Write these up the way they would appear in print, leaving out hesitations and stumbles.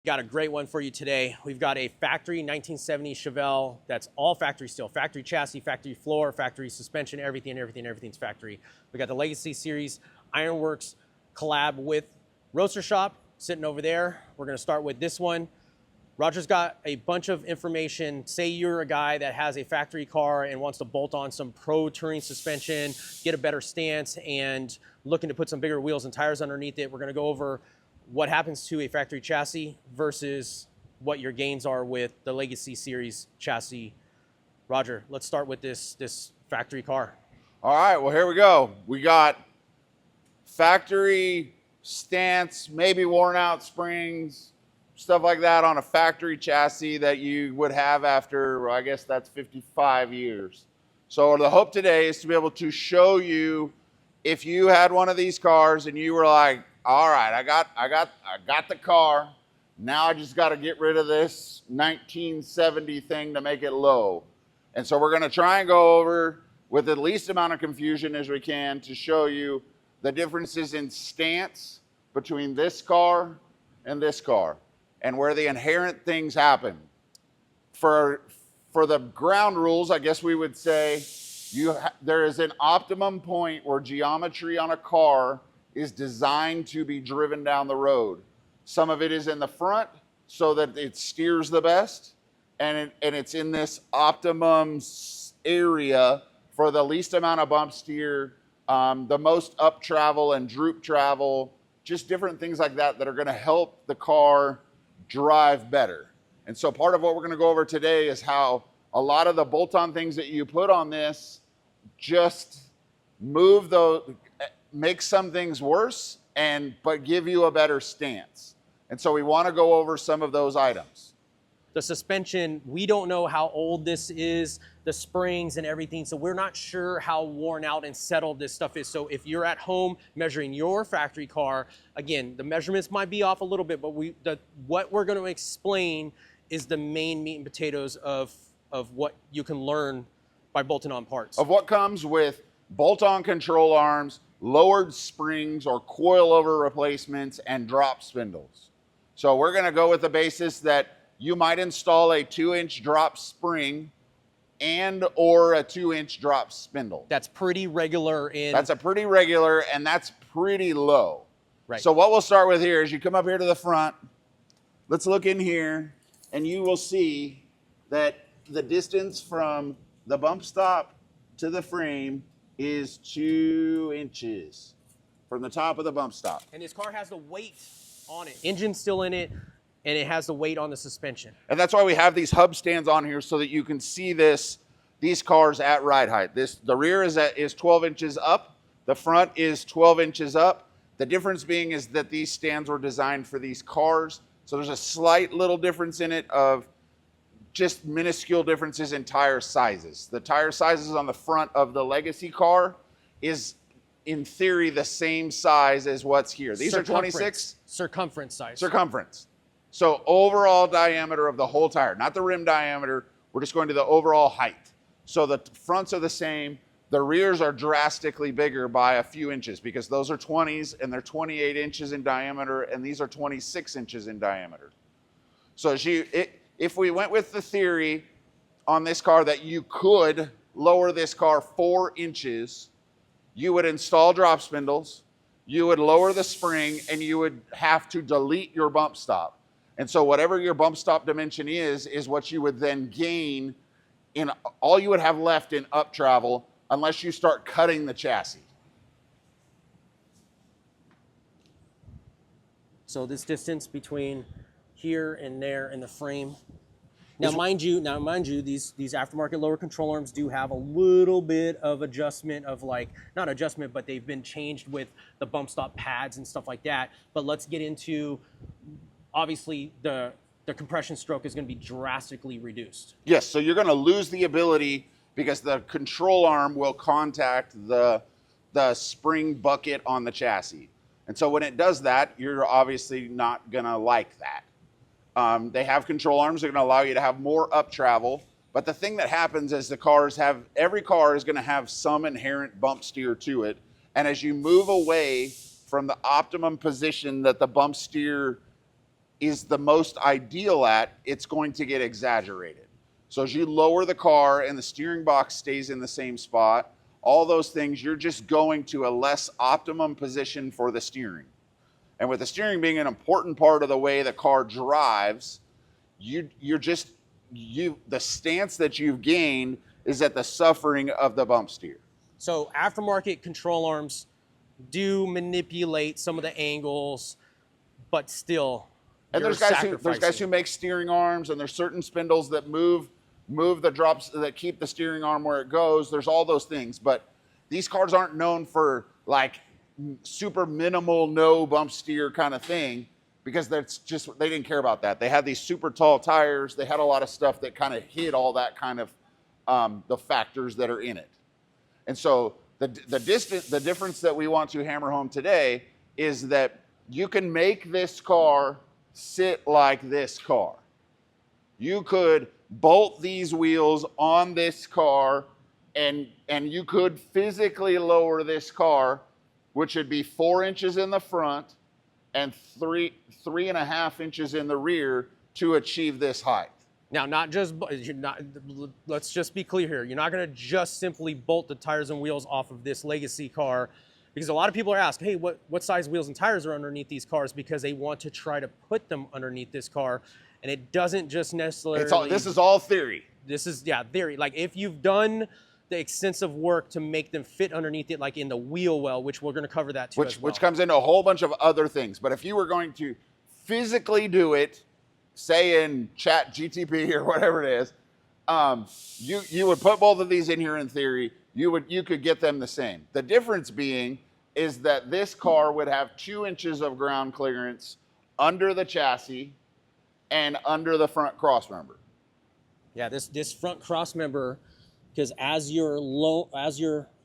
Got a great one for you today. We've got a factory 1970 Chevelle that's all factory still. Factory chassis, factory floor, factory suspension, everything's factory. We got the Legacy Series Ironworks collab with Roadstershop sitting over there. We're gonna start with this one. Roger's got a bunch of information. Say you're a guy that has a factory car and wants to bolt on some pro touring suspension, get a better stance, and looking to put some bigger wheels and tires underneath it. We're gonna go over what happens to a factory chassis versus what your gains are with the Legacy Series chassis. Roger, let's start with this factory car. All right, well, here we go. We got factory stance, maybe worn out springs, stuff like that on a factory chassis that you would have after, I guess that's 55 years. So the hope today is to be able to show you if you had one of these cars and you were like, all right, I got the car. Now I just got to get rid of this 1970 thing to make it low. And so we're going to try and go over with the least amount of confusion as we can to show you the differences in stance between this car and this car and where the inherent things happen. For the ground rules, I guess we would say there is an optimum point where geometry on a car is designed to be driven down the road. Some of it is in the front so that it steers the best, and it's in this optimum area for the least amount of bump steer, the most up travel and droop travel, just different things like that that are gonna help the car drive better. And so part of what we're gonna go over today is how a lot of the bolt-on things that you put on this just make some things worse, but give you a better stance. And so we want to go over some of those items. The suspension, we don't know how old this is, the springs and everything, so we're not sure how worn out and settled this stuff is. So if you're at home measuring your factory car, again, the measurements might be off a little bit, but what we're going to explain is the main meat and potatoes of what you can learn by bolting on parts. Of what comes with bolt-on control arms, lowered springs or coilover replacements, and drop spindles. So we're going to go with the basis that you might install a 2-inch drop spring and or a 2-inch drop spindle. That's pretty regular That's a pretty regular, and that's pretty low. Right. So what we'll start with here is you come up here to the front. Let's look in here, and you will see that the distance from the bump stop to the frame is 2 inches from the top of the bump stop. And this car has the weight on it. Engine's still in it, and it has the weight on the suspension. And that's why we have these hub stands on here so that you can see these cars at ride height. The rear is 12 inches up. The front is 12 inches up. The difference being is that these stands were designed for these cars. So there's a slight little difference in it of just minuscule differences in tire sizes. The tire sizes on the front of the Legacy car is, in theory, the same size as what's here. These are 26? Circumference size. Circumference. So overall diameter of the whole tire, not the rim diameter, we're just going to the overall height. So the fronts are the same, the rears are drastically bigger by a few inches because those are 20s and they're 28 inches in diameter and these are 26 inches in diameter. So if we went with the theory on this car that you could lower this car 4 inches, you would install drop spindles, you would lower the spring, and you would have to delete your bump stop. And so whatever your bump stop dimension is what you would then gain in all you would have left in up travel unless you start cutting the chassis. So this distance between here and there in the frame. Now, mind you, these aftermarket lower control arms do have a little bit of adjustment of not adjustment, but they've been changed with the bump stop pads and stuff like that. But let's get into, obviously, the compression stroke is going to be drastically reduced. Yes, so you're going to lose the ability because the control arm will contact the spring bucket on the chassis. And so when it does that, you're obviously not going to like that. They have control arms that are going to allow you to have more up travel. But the thing that happens is every car is going to have some inherent bump steer to it. And as you move away from the optimum position that the bump steer is the most ideal at, it's going to get exaggerated. So as you lower the car and the steering box stays in the same spot, all those things, you're just going to a less optimum position for the steering. And with the steering being an important part of the way the car drives, the stance that you've gained is at the suffering of the bump steer. So aftermarket control arms do manipulate some of the angles, but still, and there's guys who make steering arms, and there's certain spindles that move the drops that keep the steering arm where it goes. There's all those things, but these cars aren't known for like super minimal no bump steer kind of thing, because that's just, they didn't care about that. They had these super tall tires. They had a lot of stuff that kind of hid all that kind of the factors that are in it. And so the difference that we want to hammer home today is that you can make this car sit like this car. You could bolt these wheels on this car, and you could physically lower this car, which would be 4 inches in the front and 3.5 inches in the rear to achieve this height. Now, let's just be clear here. You're not going to just simply bolt the tires and wheels off of this Legacy car, because a lot of people are asked, hey, what size wheels and tires are underneath these cars, because they want to try to put them underneath this car, and it doesn't just necessarily... This is all theory. This is, yeah, theory. Like, if you've done the extensive work to make them fit underneath it, like in the wheel well, which we're going to cover that too, which comes into a whole bunch of other things. But if you were going to physically do it, say in Chat GTP or whatever it is, you would put both of these in here in theory. You could get them the same. The difference being is that this car would have 2 inches of ground clearance under the chassis and under the front cross member. Yeah, this front cross member, because as you're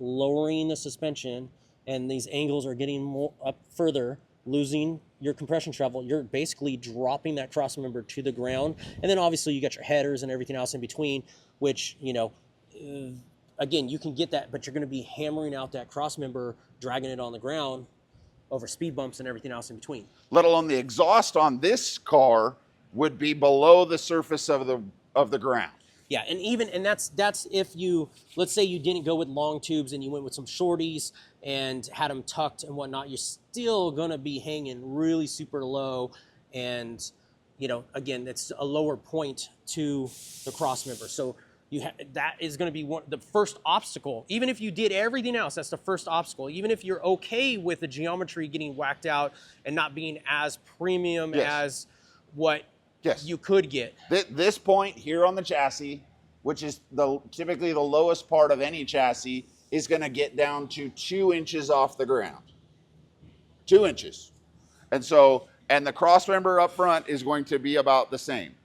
lowering the suspension and these angles are getting more up further, losing your compression travel, you're basically dropping that cross member to the ground. And then obviously you got your headers and everything else in between, which, you know, again, you can get that, but you're going to be hammering out that cross member, dragging it on the ground over speed bumps and everything else in between. Let alone the exhaust on this car would be below the surface of the ground. Yeah, and that's if you, let's say you didn't go with long tubes and you went with some shorties and had them tucked and whatnot, you're still gonna be hanging really super low, and you know, again, it's a lower point to the cross member. So that is gonna be the first obstacle. Even if you did everything else, that's the first obstacle. Even if you're okay with the geometry getting whacked out and not being as premium as what you could get. This point here on the chassis, which is typically the lowest part of any chassis, is going to get down to 2 inches off the ground. 2 inches. And the cross member up front is going to be about the same.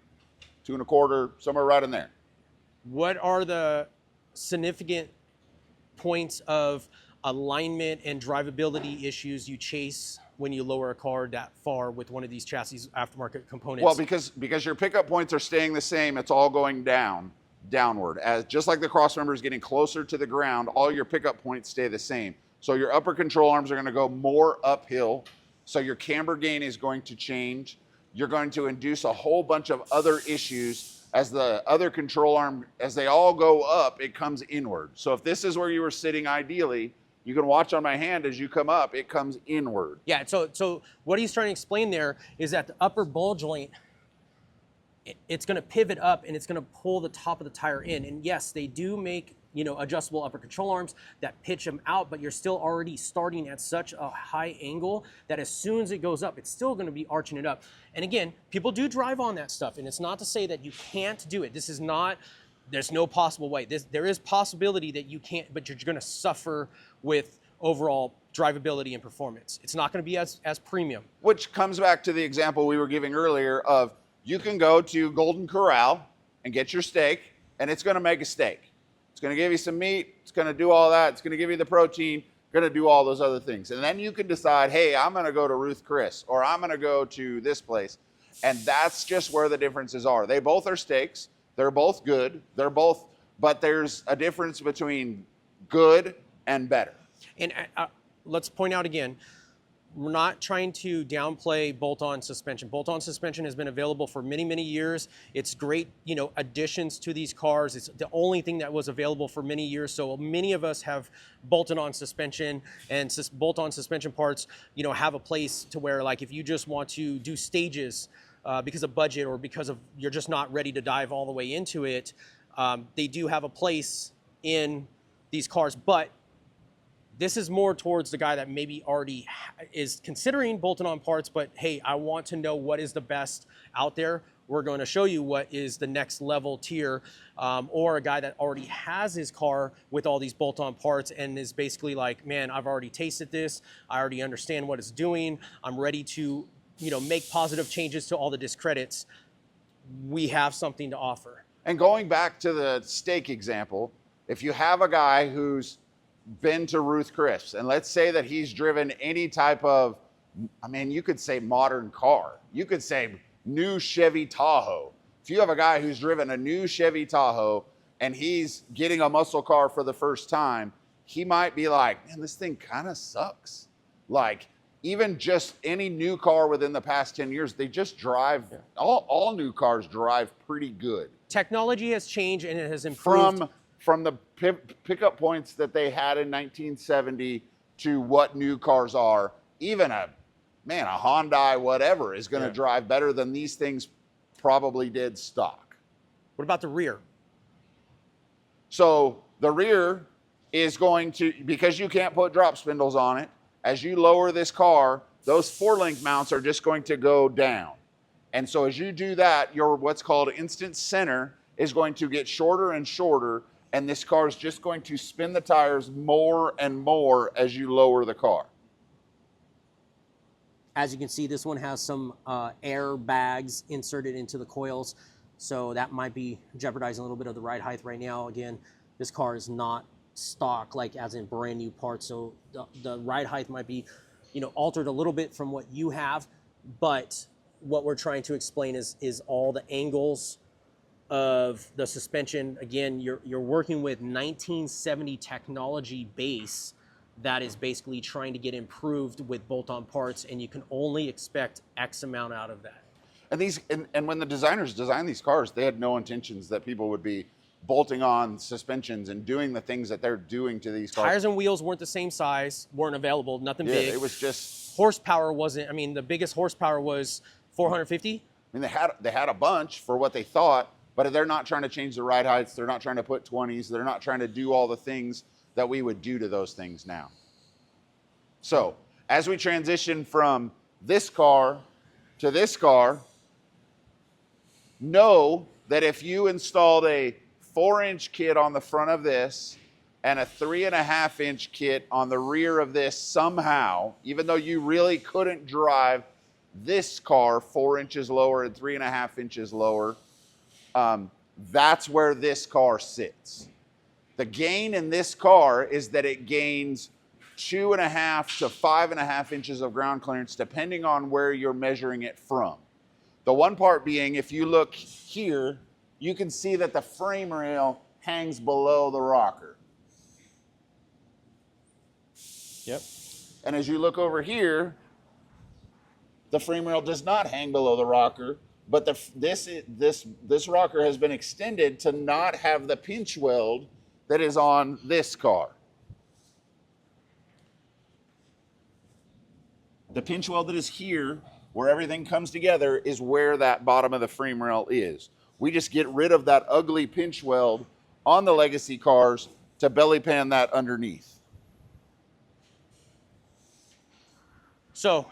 2 1/4, somewhere right in there. What are the significant points of alignment and drivability issues you chase when you lower a car that far with one of these chassis aftermarket components? Well, because your pickup points are staying the same, it's all going downward. As just like the cross member is getting closer to the ground, all your pickup points stay the same. So your upper control arms are going to go more uphill. So your camber gain is going to change. You're going to induce a whole bunch of other issues as the other control arm, as they all go up, it comes inward. So if this is where you were sitting ideally, you can watch on my hand as you come up, it comes inward. Yeah, so what he's trying to explain there is that the upper ball joint, it's going to pivot up and it's going to pull the top of the tire in. And yes, they do make, you know, adjustable upper control arms that pitch them out, but you're still already starting at such a high angle that as soon as it goes up, it's still going to be arching it up. And again, people do drive on that stuff, and it's not to say that you can't do it. This is not, there's no possible way. There is possibility that you can't, but you're going to suffer with overall drivability and performance. It's not going to be as premium. Which comes back to the example we were giving earlier of, you can go to Golden Corral and get your steak, and it's going to make a steak. It's going to give you some meat. It's going to do all that. It's going to give you the protein. Going to do all those other things. And then you can decide, hey, I'm going to go to Ruth Chris, or I'm going to go to this place. And that's just where the differences are. They both are steaks. They're both good. But there's a difference between good and better. And let's point out again, we're not trying to downplay bolt-on suspension. Bolt-on suspension has been available for many, many years. It's great, you know, additions to these cars. It's the only thing that was available for many years. So many of us have bolted-on suspension, and bolt-on suspension parts, you know, have a place to where, like, if you just want to do stages because of budget or because of you're just not ready to dive all the way into it, they do have a place in these cars. But this is more towards the guy that maybe already is considering bolted on parts, but hey, I want to know what is the best out there. We're going to show you what is the next level tier, or a guy that already has his car with all these bolt-on parts and is basically like, man, I've already tasted this. I already understand what it's doing. I'm ready to, you know, make positive changes to all the discredits. We have something to offer. And going back to the steak example, if you have a guy who's been to Ruth Chris, and let's say that he's driven any type of, I mean, you could say modern car. You could say new Chevy Tahoe. If you have a guy who's driven a new Chevy Tahoe and he's getting a muscle car for the first time, he might be like, man, this thing kind of sucks. Like, even just any new car within the past 10 years, they just drive, all new cars drive pretty good. Technology has changed and it has improved. From the pickup points that they had in 1970 to what new cars are, even a Hyundai whatever is going to drive better than these things probably did stock. What about the rear? So the rear is going to, because you can't put drop spindles on it, as you lower this car, those 4-link mounts are just going to go down. And so as you do that, your what's called instant center is going to get shorter and shorter, and this car is just going to spin the tires more and more as you lower the car. As you can see, this one has some air bags inserted into the coils, so that might be jeopardizing a little bit of the ride height right now. Again, this car is not stock, like as in brand new parts, so the ride height might be, you know, altered a little bit from what you have, but what we're trying to explain is all the angles of the suspension. Again, you're working with 1970 technology base that is basically trying to get improved with bolt-on parts, and you can only expect X amount out of that. And when the designers designed these cars, they had no intentions that people would be bolting on suspensions and doing the things that they're doing to these cars. Tires and wheels weren't the same size, weren't available, nothing big. It was just horsepower wasn't. I mean, the biggest horsepower was 450. I mean, they had a bunch for what they thought, but they're not trying to change the ride heights. They're not trying to put 20s. They're not trying to do all the things that we would do to those things now. So as we transition from this car to this car, know that if you installed a 4-inch kit on the front of this and a 3.5-inch kit on the rear of this somehow, even though you really couldn't drive this car 4 inches lower and 3.5 inches lower, that's where this car sits. The gain in this car is that it gains 2.5 to 5.5 inches of ground clearance, depending on where you're measuring it from. The one part being, if you look here, you can see that the frame rail hangs below the rocker. Yep. And as you look over here, the frame rail does not hang below the rocker, but this rocker has been extended to not have the pinch weld that is on this car. The pinch weld that is here, where everything comes together, is where that bottom of the frame rail is. We just get rid of that ugly pinch weld on the Legacy cars to belly pan that underneath. So,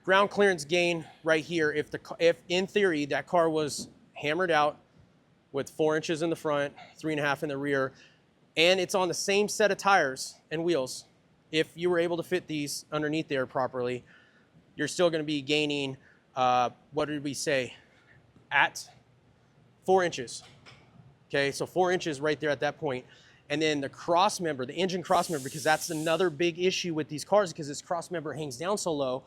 ground clearance gain right here. If in theory that car was hammered out with 4 inches in the front, 3.5 in the rear, and it's on the same set of tires and wheels, if you were able to fit these underneath there properly, you're still going to be gaining, what did we say, at 4 inches. Okay, so 4 inches right there at that point. And then the cross member, the engine cross member, because that's another big issue with these cars, because this cross member hangs down so low.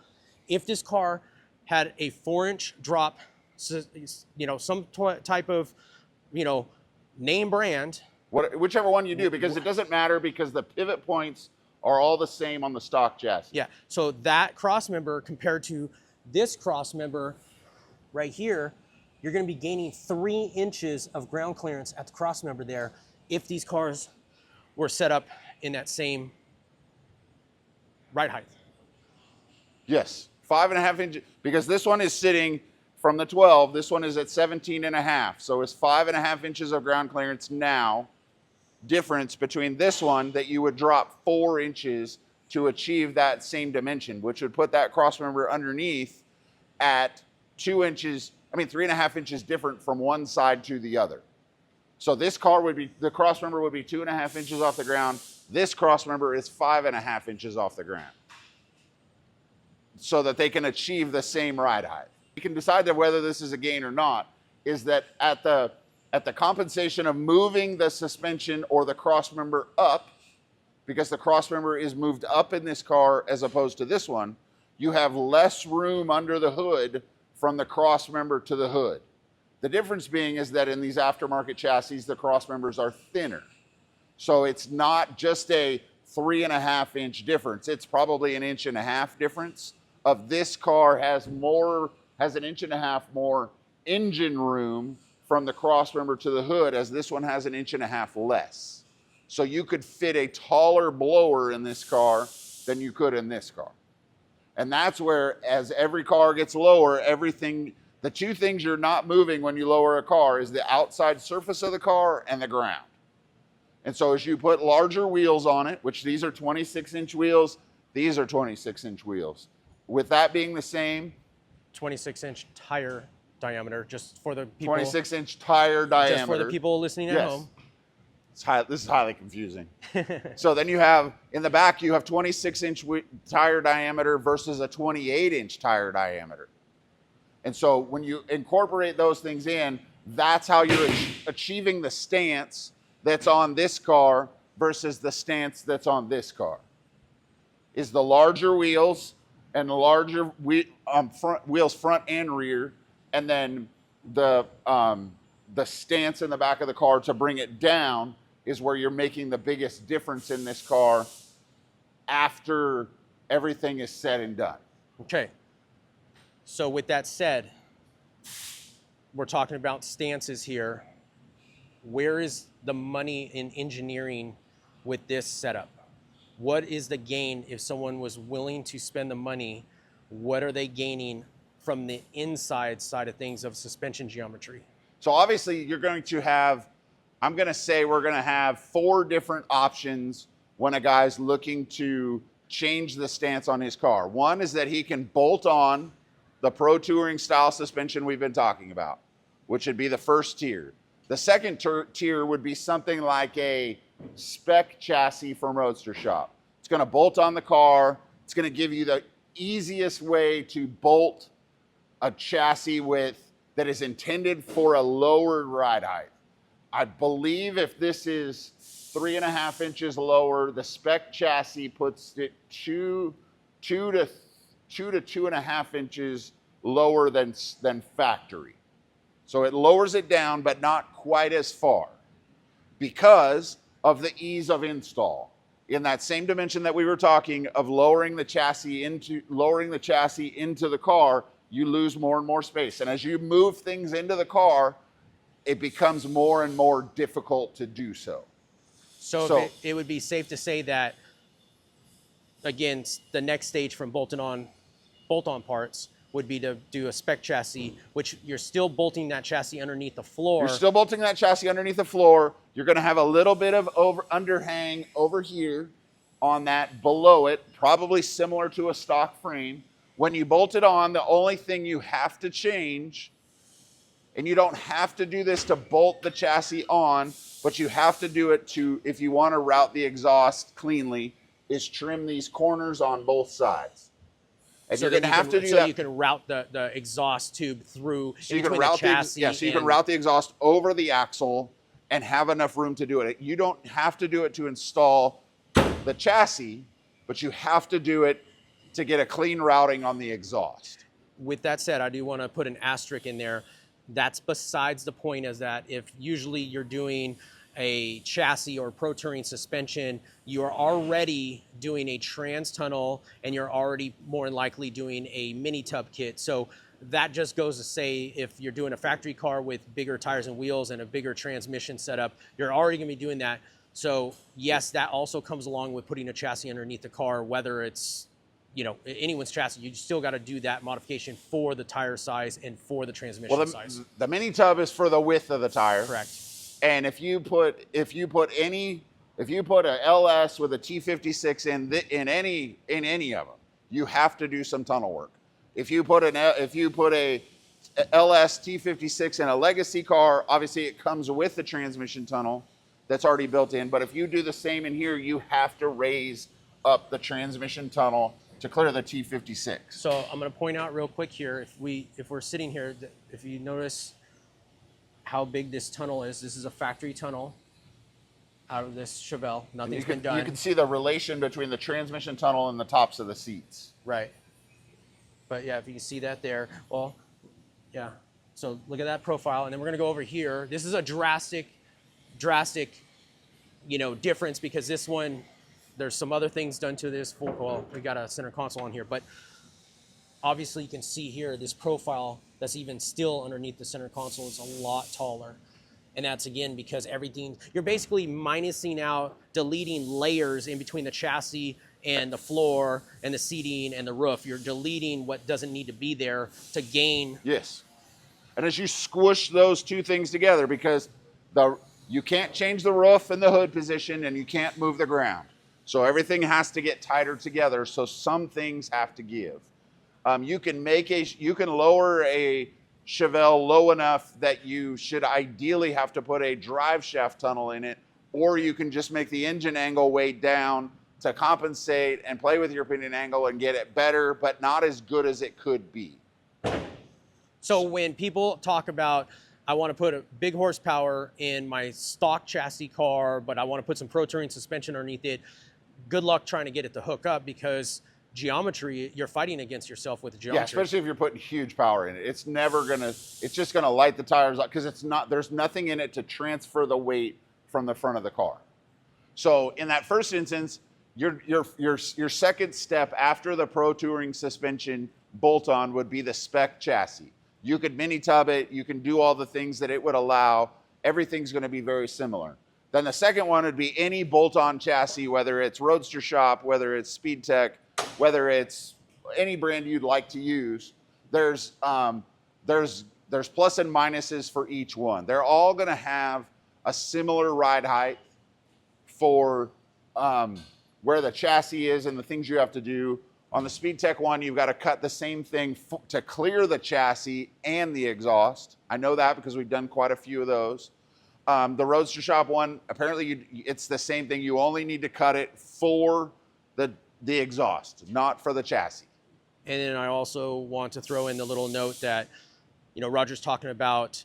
If this car had a 4-inch drop, you know, some type of, you know, name brand. Whichever one you do, because it doesn't matter, because the pivot points are all the same on the stock chassis. Yeah, so that cross member compared to this cross member right here, you're gonna be gaining 3 inches of ground clearance at the cross member there if these cars were set up in that same ride height. Yes, 5.5 inches, because this one is sitting from the 12, this one is at 17.5. So it's 5.5 inches of ground clearance now, difference between this one that you would drop 4 inches to achieve that same dimension, which would put that cross member underneath at 2 inches, 3.5 inches different from one side to the other. So this car would be, the cross member would be 2.5 inches off the ground. This cross member is 5.5 inches off the ground, so that they can achieve the same ride height. You can decide that whether this is a gain or not, is that at the compensation of moving the suspension or the cross member up, because the cross member is moved up in this car as opposed to this one, you have less room under the hood from the cross member to the hood. The difference being is that in these aftermarket chassis, the cross members are thinner. So it's not just a 3.5 inch difference. It's probably 1.5 inches difference. Of this car has an 1.5 inches more engine room from the cross member to the hood, as this one has 1.5 inches less. So you could fit a taller blower in this car than you could in this car. And that's where, as every car gets lower, the two things you're not moving when you lower a car is the outside surface of the car and the ground. And so as you put larger wheels on it, which these are 26-inch wheels, these are 26-inch wheels. With that being the same, 26-inch tire diameter, just for the people. 26-inch tire diameter. Just for the people listening at home. This is highly confusing. So then you have, in the back, you have 26-inch tire diameter versus a 28-inch tire diameter. And so when you incorporate those things in, that's how you're achieving the stance that's on this car versus the stance that's on this car. Is the larger wheels and the larger wheels front and rear, and then the stance in the back of the car to bring it down is where you're making the biggest difference in this car after everything is said and done. Okay. So with that said, we're talking about stances here. Where is the money in engineering with this setup? What is the gain if someone was willing to spend the money? What are they gaining from the inside side of things of suspension geometry? So obviously you're going to have, I'm going to say we're going to have 4 different options when a guy's looking to change the stance on his car. One is that he can bolt on the Pro Touring style suspension we've been talking about, which would be the first tier. The second tier would be something like a Spec chassis from Roadstershop. It's going to bolt on the car. It's going to give you the easiest way to bolt a chassis that is intended for a lower ride height. I believe if this is 3.5 inches lower, the Spec chassis puts it 2 to 2.5 inches lower than factory. So it lowers it down, but not quite as far, because of the ease of install. In that same dimension that we were talking of lowering the chassis into the car, you lose more and more space. And as you move things into the car, it becomes more and more difficult to do so. So it would be safe to say that, again, the next stage from bolt-on parts would be to do a Spec chassis, which you're still bolting that chassis underneath the floor. You're still bolting that chassis underneath the floor. You're going to have a little bit of underhang over here on that below it, probably similar to a stock frame. When you bolt it on, the only thing you have to change, and you don't have to do this to bolt the chassis on, but you have to do it if you want to route the exhaust cleanly, is trim these corners on both sides. And so you're going to have to do that. So you can route the exhaust tube through so you can route the chassis. So you can route the exhaust over the axle and have enough room to do it. You don't have to do it to install the chassis, but you have to do it to get a clean routing on the exhaust. With that said, I do want to put an asterisk in there. That's besides the point, is that if usually you're doing a chassis or pro touring suspension, you are already doing a trans tunnel and you're already more than likely doing a mini tub kit. So that just goes to say, if you're doing a factory car with bigger tires and wheels and a bigger transmission setup, you're already gonna be doing that. So yes, that also comes along with putting a chassis underneath the car, whether it's, you know, anyone's chassis, you still got to do that modification for the tire size and for the transmission size. The mini tub is for the width of the tire. Correct. And if you put a LS with a T56 in any of them, you have to do some tunnel work. If you put a LS T56 in a Legacy car, obviously it comes with the transmission tunnel that's already built in. But if you do the same in here, you have to raise up the transmission tunnel to clear the T56. So I'm going to point out real quick here, if we're sitting here, if you notice how big this tunnel is, this is a factory tunnel out of this Chevelle. Nothing's been done. You can see the relation between the transmission tunnel and the tops of the seats. Right. But yeah, if you can see that there, well, yeah. So look at that profile, and then we're going to go over here. This is a drastic, you know, difference, because this one, there's some other things done to this. Well, we got a center console on here, but obviously you can see here this profile that's even still underneath the center console is a lot taller. And that's, again, because everything, you're basically minusing out, deleting layers in between the chassis and the floor and the seating and the roof. You're deleting what doesn't need to be there to gain. Yes. And as you squish those two things together, because you can't change the roof and the hood position, and you can't move the ground. So everything has to get tighter together. So some things have to give. You can lower a Chevelle low enough that you should ideally have to put a drive shaft tunnel in it, or you can just make the engine angle way down to compensate and play with your pinion angle and get it better, but not as good as it could be. So when people talk about, I want to put a big horsepower in my stock chassis car, but I want to put some pro touring suspension underneath it, good luck trying to get it to hook up, because geometry, you're fighting against yourself with the geometry. Yeah, especially if you're putting huge power in it. It's just gonna light the tires up, because there's nothing in it to transfer the weight from the front of the car. So in that first instance, your second step after the pro touring suspension bolt-on would be the Spec chassis. You could mini tub it, you can do all the things that it would allow. Everything's gonna be very similar. Then the second one would be any bolt-on chassis, whether it's Roadstershop, whether it's SpeedTech, whether it's any brand you'd like to use. There's plus and minuses for each one. They're all gonna have a similar ride height for where the chassis is and the things you have to do. On the SpeedTech one, you've got to cut the same thing to clear the chassis and the exhaust. I know that because we've done quite a few of those. The Roadstershop one, apparently it's the same thing. You only need to cut it for the exhaust, not for the chassis. And then I also want to throw in the little note that, you know, Roger's talking about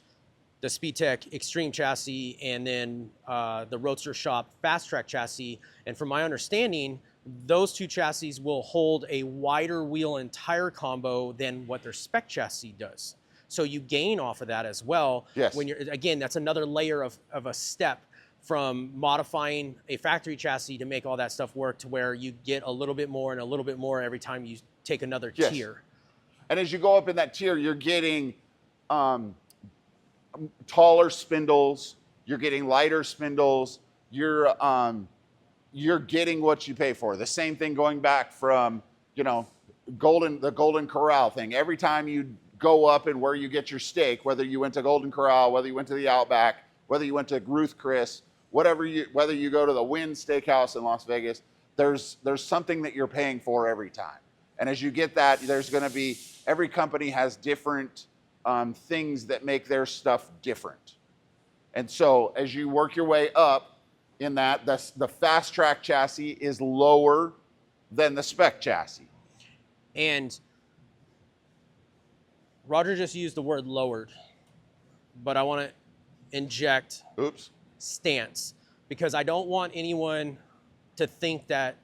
the SpeedTech Extreme chassis and then the Roadstershop Fast Track chassis. And from my understanding, those two chassis will hold a wider wheel and tire combo than what their Spec chassis does. So you gain off of that as well. Yes. When you're, again, that's another layer of a step from modifying a factory chassis to make all that stuff work, to where you get a little bit more and a little bit more every time you take another tier. And as you go up in that tier, you're getting taller spindles, you're getting lighter spindles, you're getting what you pay for. The same thing going back from, you know, the Golden Corral thing. Every time you go up and where you get your steak, whether you went to Golden Corral, whether you went to the Outback, whether you went to Ruth Chris, whether you go to the Wynn Steakhouse in Las Vegas, there's something that you're paying for every time. And as you get that, there's going to be, every company has different things that make their stuff different. And so as you work your way up in that, the Fast Track chassis is lower than the Spec chassis. And Roger just used the word lowered, but I want to inject stance, because I don't want anyone to think that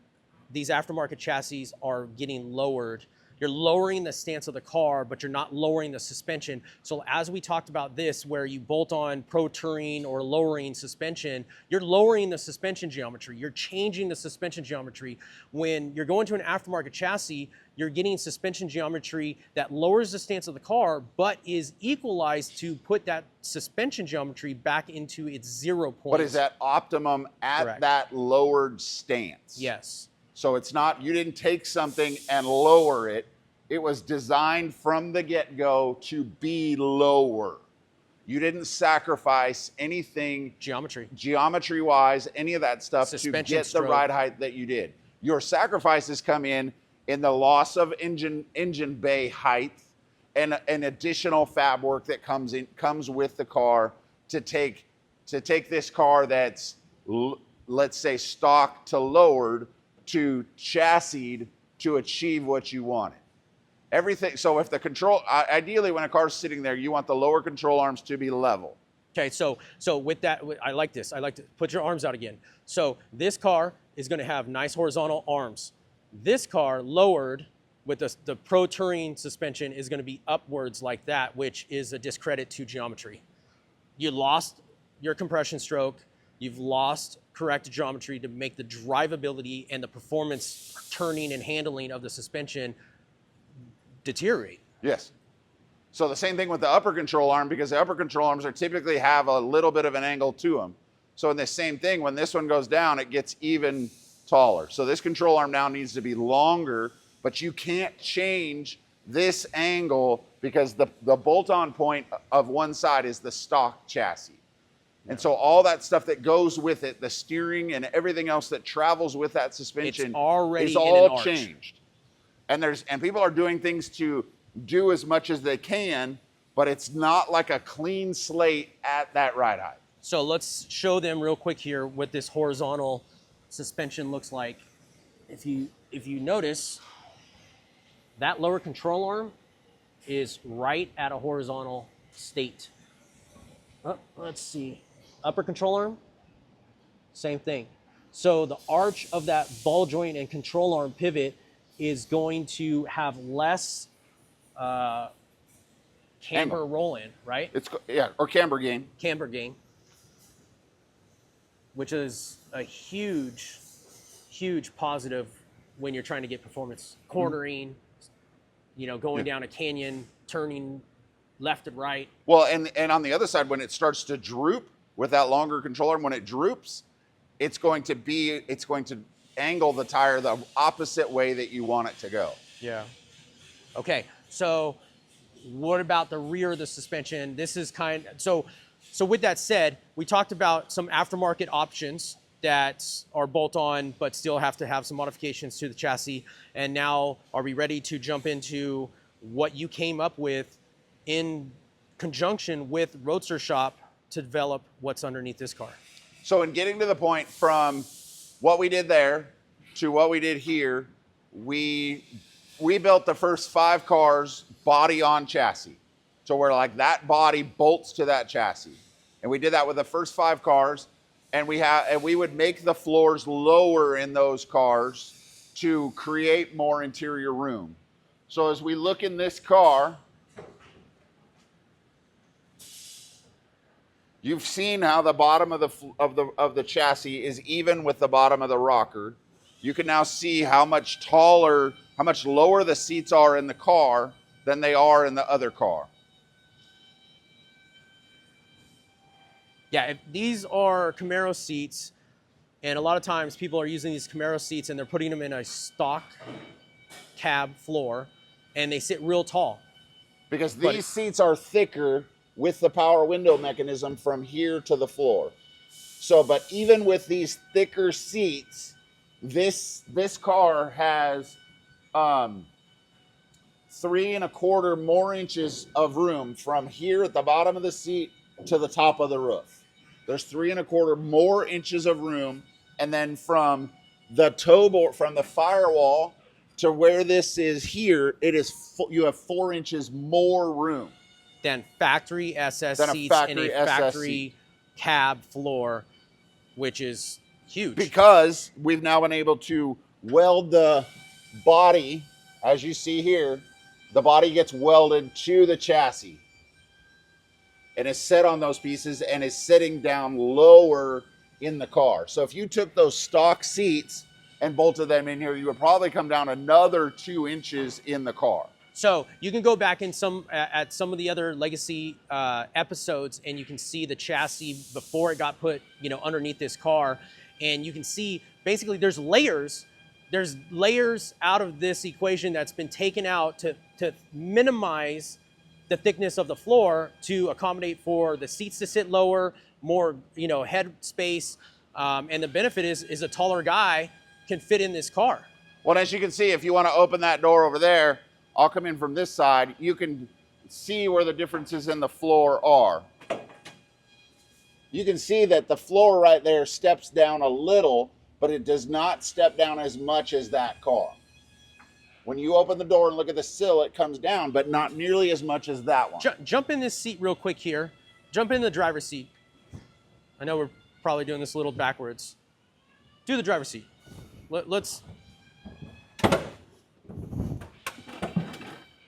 these aftermarket chassis are getting lowered. You're lowering the stance of the car, but you're not lowering the suspension. So as we talked about this, where you bolt on Pro Touring or lowering suspension, you're lowering the suspension geometry. You're changing the suspension geometry. When you're going to an aftermarket chassis, you're getting suspension geometry that lowers the stance of the car, but is equalized to put that suspension geometry back into its 0 point. But is that optimum at Correct. that lowered stance? Yes. So it's not, you didn't take something and lower it. It was designed from the get-go to be lower. You didn't sacrifice anything geometry-wise, any of that stuff suspension to get the ride height that you did. Your sacrifices come in the loss of engine bay height and an additional fab work that comes with the car to take this car that's, let's say, stock to lowered to chassis to achieve what you wanted. Everything. So if the control, ideally when a car's sitting there, you want the lower control arms to be level. Okay, so with that, I like this. I like to put your arms out again. So this car is going to have nice horizontal arms. This car lowered with the Pro Touring suspension is going to be upwards like that, which is a discredit to geometry. You lost your compression stroke. You've lost correct geometry to make the drivability and the performance turning and handling of the suspension deteriorate. Yes. So the same thing with the upper control arm, because the upper control arms are typically have a little bit of an angle to them. So in the same thing, when this one goes down, it gets even taller. So this control arm now needs to be longer, but you can't change this angle because the bolt-on point of one side is the stock chassis. And so all that stuff that goes with it, the steering and everything else that travels with that suspension is all changed. And people are doing things to do as much as they can, but it's not like a clean slate at that ride height. So let's show them real quick here what this horizontal suspension looks like. If you notice, that lower control arm is right at a horizontal state. Oh, let's see. Upper control arm, same thing. So the arch of that ball joint and control arm pivot is going to have less camber roll in, right? Or camber gain. Camber gain, which is a huge, huge positive when you're trying to get performance cornering, going down a canyon, turning left and right. Well, and on the other side, when it starts to droop with that longer control arm, when it droops, it's going to angle the tire the opposite way that you want it to go. Yeah. Okay. So what about the rear of the suspension? This is so with that said, we talked about some aftermarket options that are bolt-on but still have to have some modifications to the chassis. And now are we ready to jump into what you came up with in conjunction with Roadstershop to develop what's underneath this car? So in getting to the point from what we did there to what we did here, we built the first 5 cars body on chassis. So we're like, that body bolts to that chassis. And we did that with the first 5 cars, and we would make the floors lower in those cars to create more interior room. So as we look in this car, you've seen how the bottom of the chassis is even with the bottom of the rocker. You can now see how much lower the seats are in the car than they are in the other car. Yeah, if these are Camaro seats, and a lot of times people are using these Camaro seats and they're putting them in a stock cab floor, and they sit real tall. Because these seats are thicker with the power window mechanism from here to the floor. So, but even with these thicker seats, this car has 3 1/4 more inches of room from here at the bottom of the seat to the top of the roof. There's 3 1/4 more inches of room, and then from the toe board, from the firewall to where this is here, you have 4 inches more room than factory SS seats in a factory cab floor, which is huge. Because we've now been able to weld the body as you see here, the body gets welded to the chassis and is set on those pieces and is sitting down lower in the car. So if you took those stock seats and bolted them in here, you would probably come down another 2 inches in the car. So you can go back in at some of the other Legacy episodes, and you can see the chassis before it got put, underneath this car, and you can see basically there's layers out of this equation that's been taken out to minimize the thickness of the floor to accommodate for the seats to sit lower, more head space, and the benefit is a taller guy can fit in this car. Well, as you can see, if you want to open that door over there, I'll come in from this side. You can see where the differences in the floor are. You can see that the floor right there steps down a little, but it does not step down as much as that car. When you open the door and look at the sill, it comes down, but not nearly as much as that one. Jump in this seat real quick here. Jump in the driver's seat. I know we're probably doing this a little backwards. Do the driver's seat. Let's...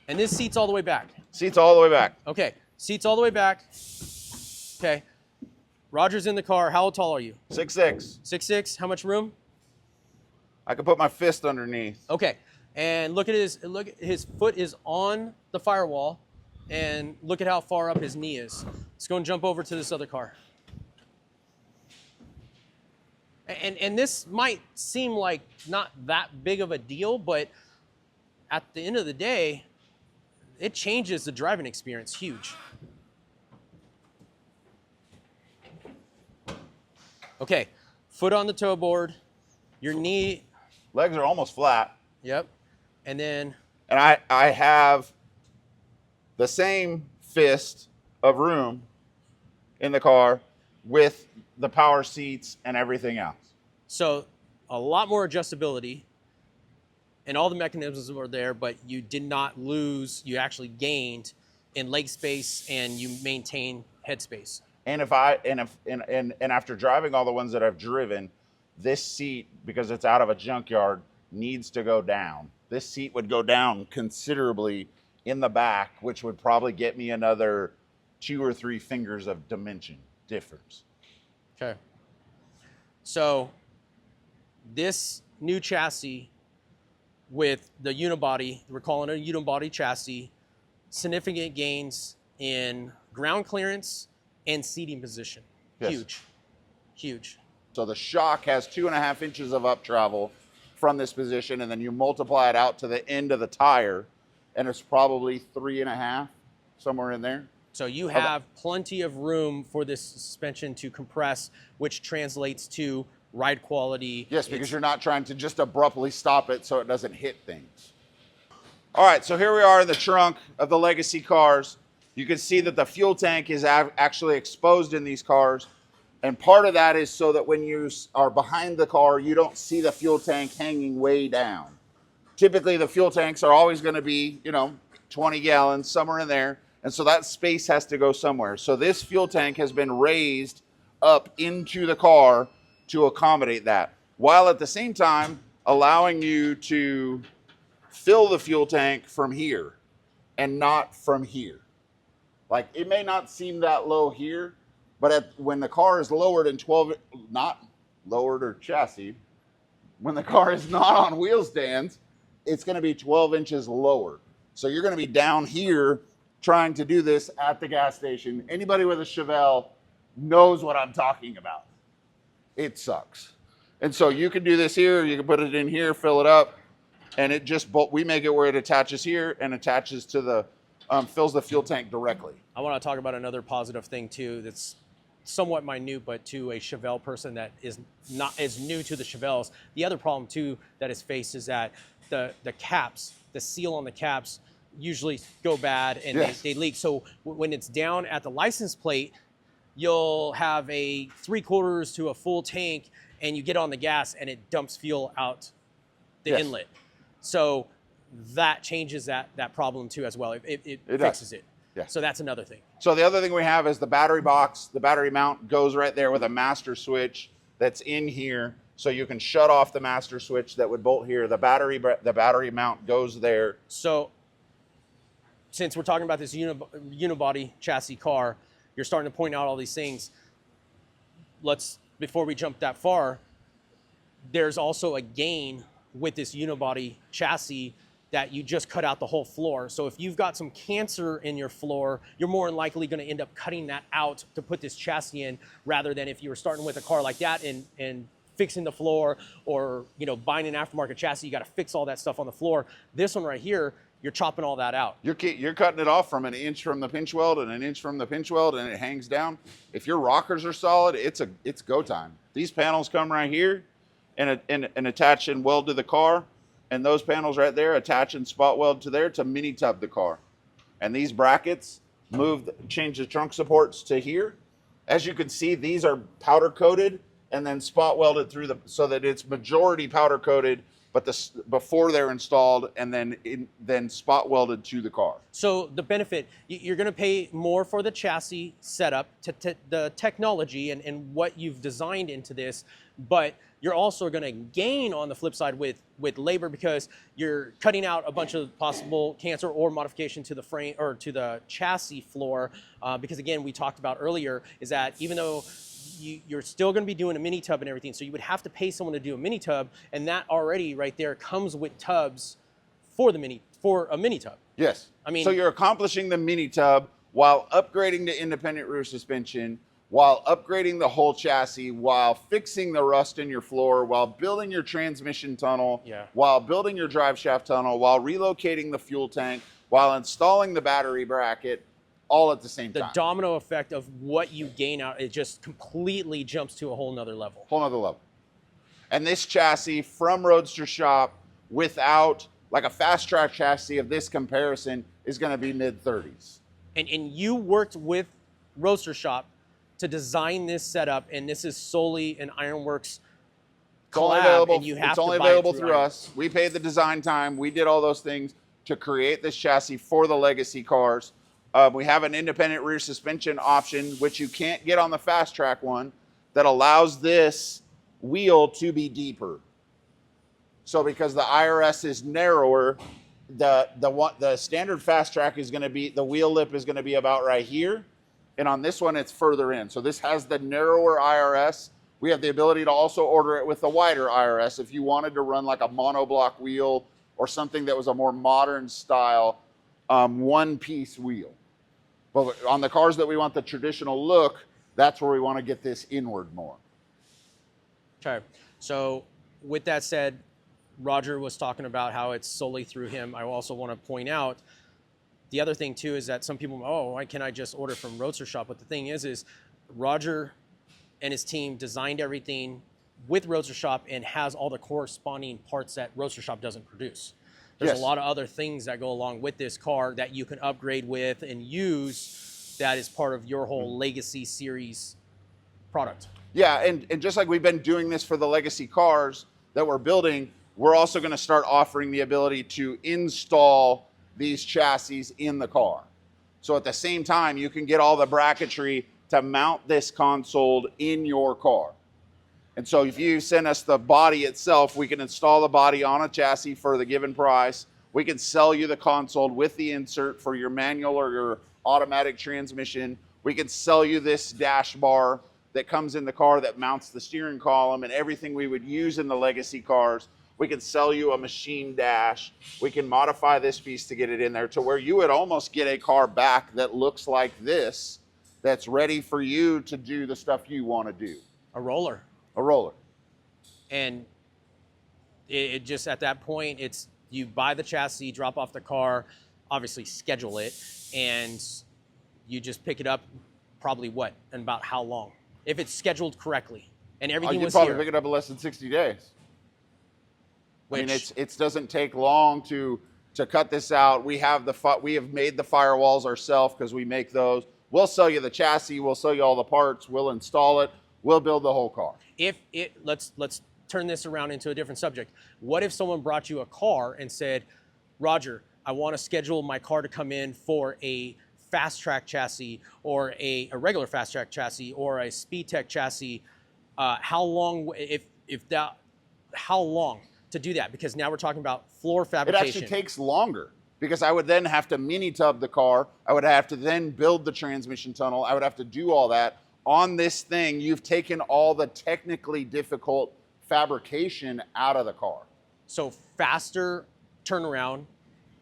And this seat's all the way back. Seat's all the way back. Okay, seat's all the way back. Okay, Roger's in the car. How tall are you? 6'6". 6'6". How much room? I can put my fist underneath. Okay, and look at his foot is on the firewall, and look at how far up his knee is. Let's go and jump over to this other car. And this might seem like not that big of a deal, but at the end of the day, it changes the driving experience huge. Okay, foot on the toe board, your knee. Legs are almost flat. Yep. And then. And I have the same fist of room in the car with the power seats and everything else. So a lot more adjustability. And all the mechanisms were there, but you did not lose, you actually gained in leg space and you maintain head space. And after driving all the ones that I've driven, this seat, because it's out of a junkyard, needs to go down. This seat would go down considerably in the back, which would probably get me another 2 or 3 fingers of dimension difference. Okay. So this new chassis with the unibody, we're calling it a unibody chassis, significant gains in ground clearance and seating position. Yes. Huge, huge. So the shock has 2.5 inches of up travel from this position, and then you multiply it out to the end of the tire, and it's probably 3.5, somewhere in there. So you have plenty of room for this suspension to compress, which translates to ride quality. Yes, because you're not trying to just abruptly stop it so it doesn't hit things. All right, so here we are in the trunk of the Legacy cars. You can see that the fuel tank is actually exposed in these cars. And part of that is so that when you are behind the car, you don't see the fuel tank hanging way down. Typically, the fuel tanks are always going to be, 20 gallons, somewhere in there. And so that space has to go somewhere. So this fuel tank has been raised up into the car to accommodate that, while at the same time allowing you to fill the fuel tank from here and not from here. Like, it may not seem that low here, but when the car is lowered in 12, not lowered or chassis, when the car is not on wheel stands, it's going to be 12 inches lower. So you're going to be down here trying to do this at the gas station. Anybody with a Chevelle knows what I'm talking about. It sucks. And so you can do this here, you can put it in here, fill it up, and it just, we make it where it attaches here and attaches to the, fills the fuel tank directly. I want to talk about another positive thing too that's somewhat minute, but to a Chevelle person that is new to the Chevelles. The other problem too that is faced is that the caps, the seal on the caps usually go bad and yes. they leak. So when it's down at the license plate, you'll have a 3/4 to a full tank and you get on the gas and it dumps fuel out the yes. inlet. So that changes that problem too as well. It fixes it. Yeah. So that's another thing. So the other thing we have is the battery box. The battery mount goes right there with a master switch that's in here. So you can shut off the master switch that would bolt here. The battery mount goes there. So since we're talking about this unibody chassis car, you're starting to point out all these things. Before we jump that far, there's also a gain with this unibody chassis that you just cut out the whole floor. So if you've got some cancer in your floor, you're more than likely gonna end up cutting that out to put this chassis in, rather than if you were starting with a car like that and fixing the floor, or buying an aftermarket chassis, you gotta fix all that stuff on the floor. This one right here, you're chopping all that out. You're cutting it off from an inch from the pinch weld and an inch from the pinch weld, and it hangs down. If your rockers are solid, it's go time. These panels come right here and attach and weld to the car, and those panels right there attach and spot weld to there to mini tub the car. And these brackets change the trunk supports to here. As you can see, these are powder coated and then spot welded through so that it's majority powder coated, but before they're installed, and then spot welded to the car. So the benefit, you're going to pay more for the chassis setup, the technology and what you've designed into this, but you're also going to gain on the flip side with labor, because you're cutting out a bunch of possible cancer or modification to the frame or to the chassis floor. Because again, we talked about earlier is that even though you're still going to be doing a mini tub and everything, so you would have to pay someone to do a mini tub, and that already right there comes with tubs for a mini tub. Yes. I mean, so you're accomplishing the mini tub while upgrading to independent rear suspension, while upgrading the whole chassis, while fixing the rust in your floor, while building your transmission tunnel, while building your drive shaft tunnel, while relocating the fuel tank, while installing the battery bracket, all at the same time. The domino effect of what you gain out, it just completely jumps to a whole nother level. Whole nother level. And this chassis from Roadstershop, without like a fast track chassis of this comparison, is going to be mid-30s. And you worked with Roadstershop to design this setup, and this is solely an Ironworks collab, and you have it's only available through us. We paid the design time. We did all those things to create this chassis for the Legacy cars. We have an independent rear suspension option, which you can't get on the fast track one, that allows this wheel to be deeper. So because the IRS is narrower, the standard fast track is going to be, the wheel lip is going to be about right here. And on this one, it's further in. So this has the narrower IRS. We have the ability to also order it with the wider IRS if you wanted to run like a monoblock wheel or something that was a more modern style one-piece wheel. But on the cars that we want the traditional look, that's where we want to get this inward more. Okay. So with that said, Roger was talking about how it's solely through him. I also want to point out the other thing too is that some people, why can't I just order from Roadstershop? But the thing is Roger and his team designed everything with Roadstershop and has all the corresponding parts that Roadstershop doesn't produce. There's a lot of other things that go along with this car that you can upgrade with and use that is part of your whole Legacy Series product. Yeah, and just like we've been doing this for the Legacy cars that we're building, we're also going to start offering the ability to install these chassis in the car. So at the same time, you can get all the bracketry to mount this console in your car. And so if you send us the body itself, we can install the body on a chassis for the given price. We can sell you the console with the insert for your manual or your automatic transmission. We can sell you this dash bar that comes in the car that mounts the steering column and everything we would use in the Legacy cars. We can sell you a machine dash. We can modify this piece to get it in there to where you would almost get a car back that looks like this, that's ready for you to do the stuff you want to do. A roller. A roller. And it just, at that point, it's you buy the chassis, drop off the car, obviously schedule it, and you just pick it up probably what, and about how long? If it's scheduled correctly and everything was here. You probably pick it up in less than 60 days. I mean, it doesn't take long to cut this out. We have made the firewalls ourselves because we make those. We'll sell you the chassis. We'll sell you all the parts. We'll install it. We'll build the whole car. Let's turn this around into a different subject. What if someone brought you a car and said, Roger, I want to schedule my car to come in for a fast track chassis or a regular fast track chassis or a speed tech chassis. How long, how long to do that? Because now we're talking about floor It fabrication. actually takes longer because I would then have to mini tub the car. I would have to then build the transmission tunnel. I would have to do all that. On this thing, you've taken all the technically difficult fabrication out of the car. So faster turnaround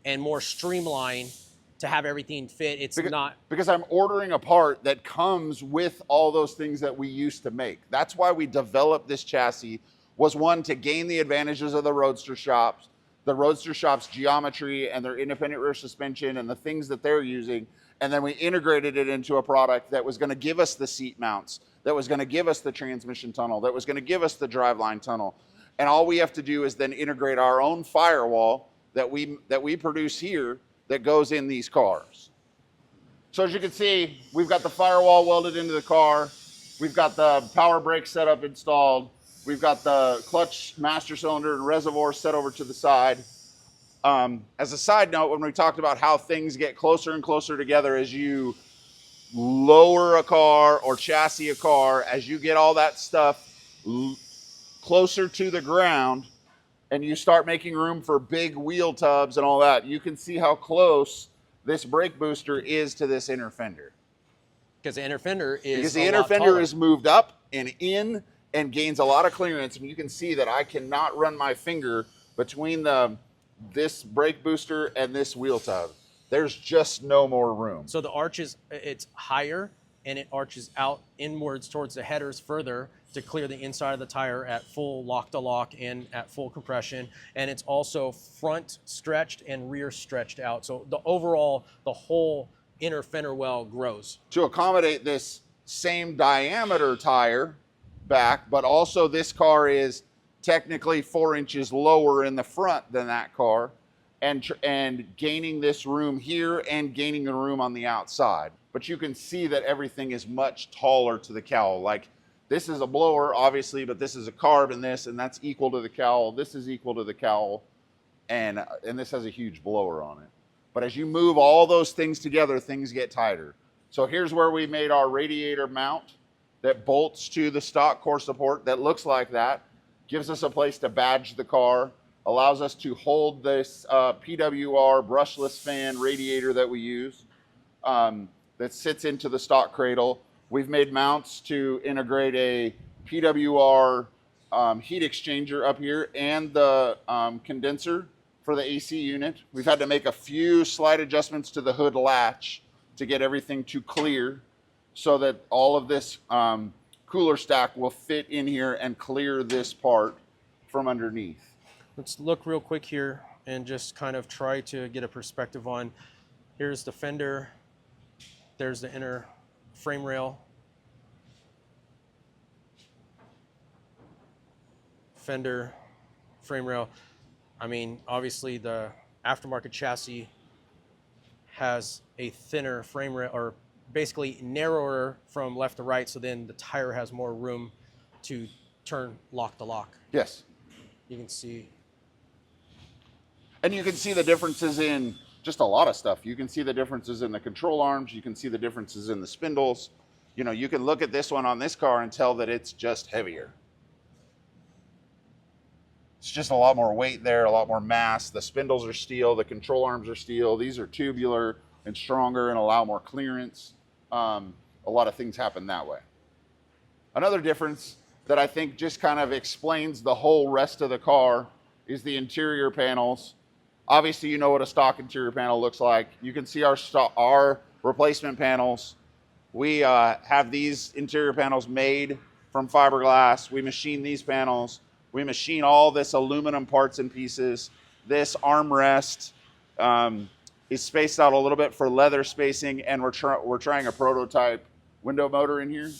and more streamlined to have everything fit. It's not because I'm ordering a part that comes with all those things that we used to make. That's why we developed this chassis, was one, to gain the advantages of the Roadster shop's geometry and their independent rear suspension and the things that they're using. And then we integrated it into a product that was going to give us the seat mounts, that was going to give us the transmission tunnel, that was going to give us the driveline tunnel. And all we have to do is then integrate our own firewall that we produce here that goes in these cars. So as you can see, we've got the firewall welded into the car. We've got the power brake setup installed. We've got the clutch master cylinder and reservoir set over to the side. As a side note, when we talked about how things get closer and closer together as you lower a car or chassis a car, as you get all that stuff closer to the ground and you start making room for big wheel tubs and all that, you can see how close this brake booster is to this inner fender. Because the inner fender is Because the inner fender is moved up and in and gains a lot of clearance. And you can see that I cannot run my finger between this brake booster and this wheel tub. There's just no more room. So the arch it's higher and it arches out inwards towards the headers further to clear the inside of the tire at full lock-to-lock and at full compression. And it's also front stretched and rear stretched out. So the whole inner fender well grows. To accommodate this same diameter tire back, but also this car is technically 4 inches lower in the front than that car, and gaining this room here and gaining the room on the outside. But you can see that everything is much taller to the cowl. Like, this is a blower, obviously, but this is a carb in this, and that's equal to the cowl. This is equal to the cowl, and this has a huge blower on it. But as you move all those things together, things get tighter. So here's where we made our radiator mount that bolts to the stock core support that looks like that, gives us a place to badge the car, allows us to hold this PWR brushless fan radiator that we use that sits into the stock cradle. We've made mounts to integrate a PWR heat exchanger up here and the condenser for the AC unit. We've had to make a few slight adjustments to the hood latch to get everything to clear so that all of this cooler stack will fit in here and clear this part from underneath. Let's look real quick here and just kind of try to get a perspective on, here's the fender, there's the inner frame rail, fender, frame rail. I mean, obviously the aftermarket chassis has a thinner frame rail, or basically narrower from left to right, so then the tire has more room to turn lock to lock. Yes. You can see. And you can see the differences in just a lot of stuff. You can see the differences in the control arms. You can see the differences in the spindles. You know, you can look at this one on this car and tell that it's just heavier. It's just a lot more weight there, a lot more mass. The spindles are steel, the control arms are steel. These are tubular and stronger and allow more clearance. A lot of things happen that way. Another difference that I think just kind of explains the whole rest of the car is the interior panels. Obviously, you know what a stock interior panel looks like. You can see our replacement panels. We have these interior panels made from fiberglass. We machine these panels. We machine all this aluminum parts and pieces. This armrest is spaced out a little bit for leather spacing, and we're trying a prototype window motor in here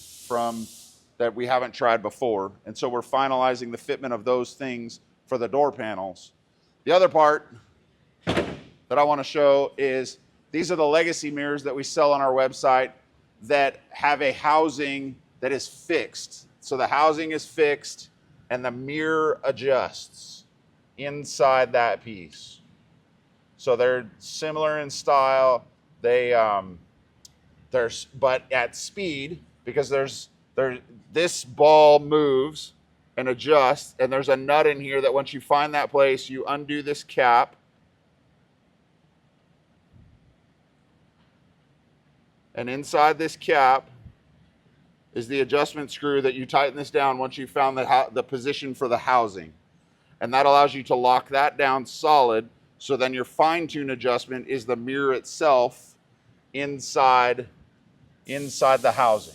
that we haven't tried before. And so we're finalizing the fitment of those things for the door panels. The other part that I want to show is these are the Legacy mirrors that we sell on our website that have a housing that is fixed. So the housing is fixed and the mirror adjusts inside that piece. So they're similar in style. But at speed, because this ball moves and adjust. And there's a nut in here that once you find that place, you undo this cap. And inside this cap is the adjustment screw that you tighten this down once you found the position for the housing. And that allows you to lock that down solid. So then your fine tune adjustment is the mirror itself inside the housing.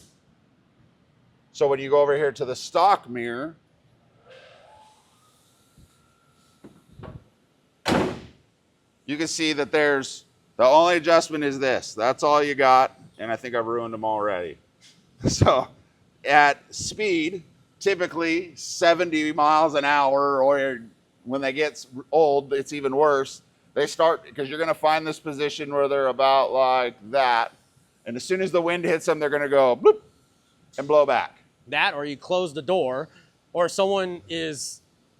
So when you go over here to the stock mirror, you can see that there's, the only adjustment is this. That's all you got, and I think I've ruined them already. So at speed, typically 70 miles an hour, or when they get old, it's even worse. They start, because you're going to find this position where they're about like that. And as soon as the wind hits them, they're going to go bloop and blow back. That, or you close the door, or someone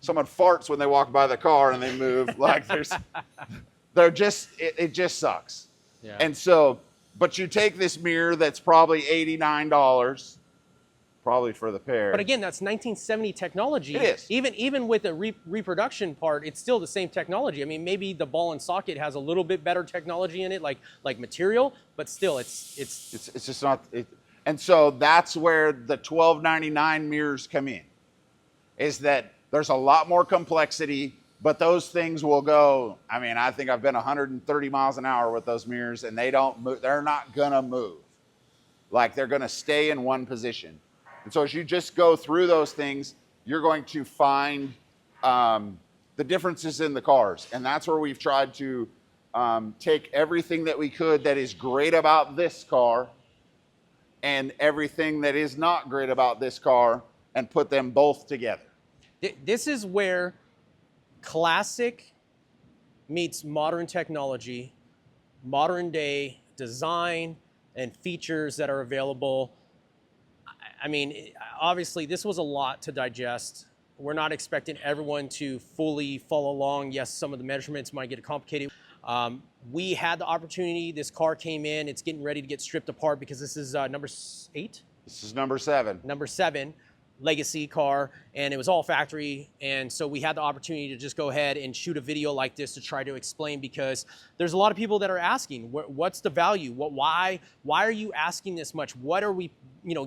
farts when they walk by the car and they move. Like it just sucks. Yeah. And so, but you take this mirror that's probably $89, probably for the pair. But again, that's 1970 technology. It is. Even with the reproduction part, it's still the same technology. I mean, maybe the ball and socket has a little bit better technology in it, like material, but still, it's just not. And so that's where the $12.99 mirrors come in. Is that there's a lot more complexity, but those things will go. I mean, I think I've been 130 miles an hour with those mirrors, and they don't move. They're not gonna move. Like, they're gonna stay in one position. And so as you just go through those things, you're going to find the differences in the cars. And that's where we've tried to take everything that we could that is great about this car and everything that is not great about this car and put them both together. This is where classic meets modern technology, modern day design and features that are available. I mean, obviously this was a lot to digest. We're not expecting everyone to fully follow along. Yes, some of the measurements might get complicated. We had the opportunity. This car came in. It's getting ready to get stripped apart because this is number 8? This is number 7. Number 7, Legacy car, and it was all factory. And so we had the opportunity to just go ahead and shoot a video like this to try to explain, because there's a lot of people that are asking, what's the value? Why are you asking this much? What are we,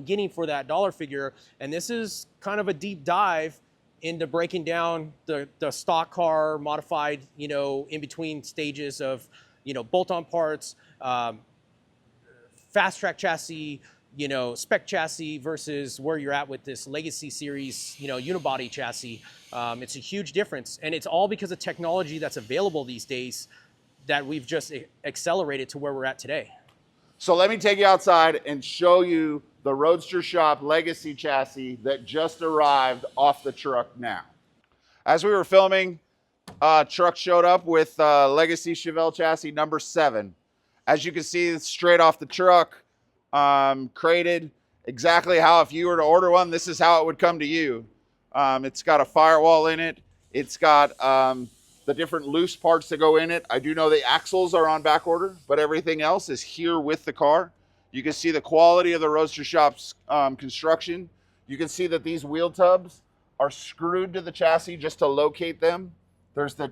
getting for that dollar figure? And this is kind of a deep dive into breaking down the stock car modified, in between stages of, bolt-on parts, fast track chassis, spec chassis versus where you're at with this Legacy Series, unibody chassis. It's a huge difference, and it's all because of technology that's available these days that we've just accelerated to where we're at today. So let me take you outside and show you the Roadstershop Legacy chassis that just arrived off the truck now. As we were filming, truck showed up with Legacy Chevelle chassis number 7. As you can see, it's straight off the truck, crated exactly how, if you were to order one, this is how it would come to you. It's got a firewall in it. It's got the different loose parts that go in it. I do know the axles are on back order, but everything else is here with the car. You can see the quality of the Roadstershop's construction. You can see that these wheel tubs are screwed to the chassis just to locate them. There's the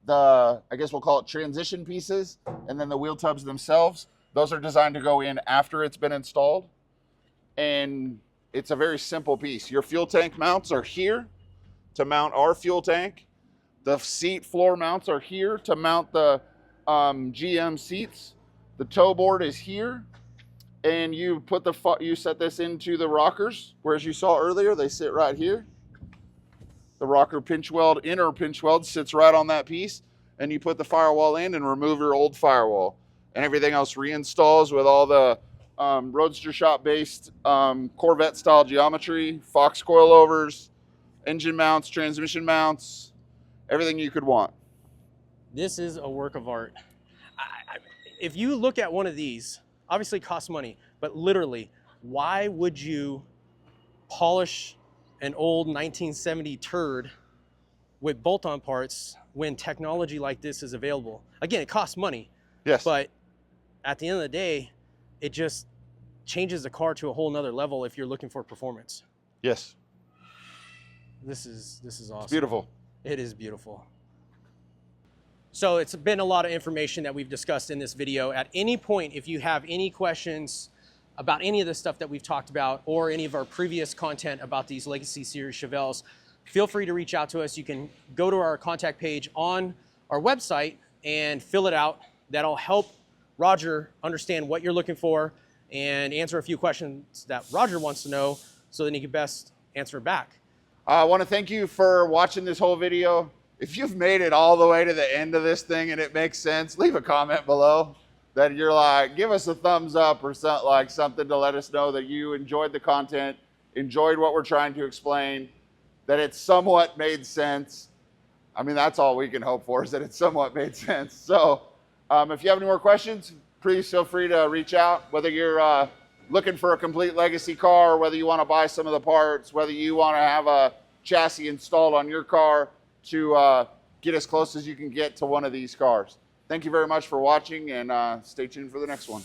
I guess we'll call it transition pieces, and then the wheel tubs themselves. Those are designed to go in after it's been installed. And it's a very simple piece. Your fuel tank mounts are here to mount our fuel tank. The seat floor mounts are here to mount the GM seats. The toe board is here. And you put you set this into the rockers, whereas you saw earlier, they sit right here. The rocker pinch weld, inner pinch weld, sits right on that piece, and you put the firewall in and remove your old firewall. And everything else reinstalls with all the Roadstershop-based Corvette-style geometry, Fox coilovers, engine mounts, transmission mounts, everything you could want. This is a work of art. If you look at one of these, obviously it costs money, but literally, why would you polish an old 1970 turd with bolt-on parts when technology like this is available? Again, it costs money. Yes. But at the end of the day, it just changes the car to a whole nother level if you're looking for performance. Yes. This is awesome. It's beautiful. It is beautiful. So it's been a lot of information that we've discussed in this video. At any point, if you have any questions about any of the stuff that we've talked about or any of our previous content about these Legacy Series Chevelles, feel free to reach out to us. You can go to our contact page on our website and fill it out. That'll help Roger understand what you're looking for and answer a few questions that Roger wants to know so that he can best answer back. I want to thank you for watching this whole video. If you've made it all the way to the end of this thing and it makes sense, leave a comment below that you're like, give us a thumbs up or something to let us know that you enjoyed the content, enjoyed what we're trying to explain, that it somewhat made sense. I mean, that's all we can hope for, is that it somewhat made sense. So if you have any more questions, please feel free to reach out, whether you're looking for a complete Legacy car, whether you want to buy some of the parts, whether you want to have a chassis installed on your car to get as close as you can get to one of these cars. Thank you very much for watching, and stay tuned for the next one.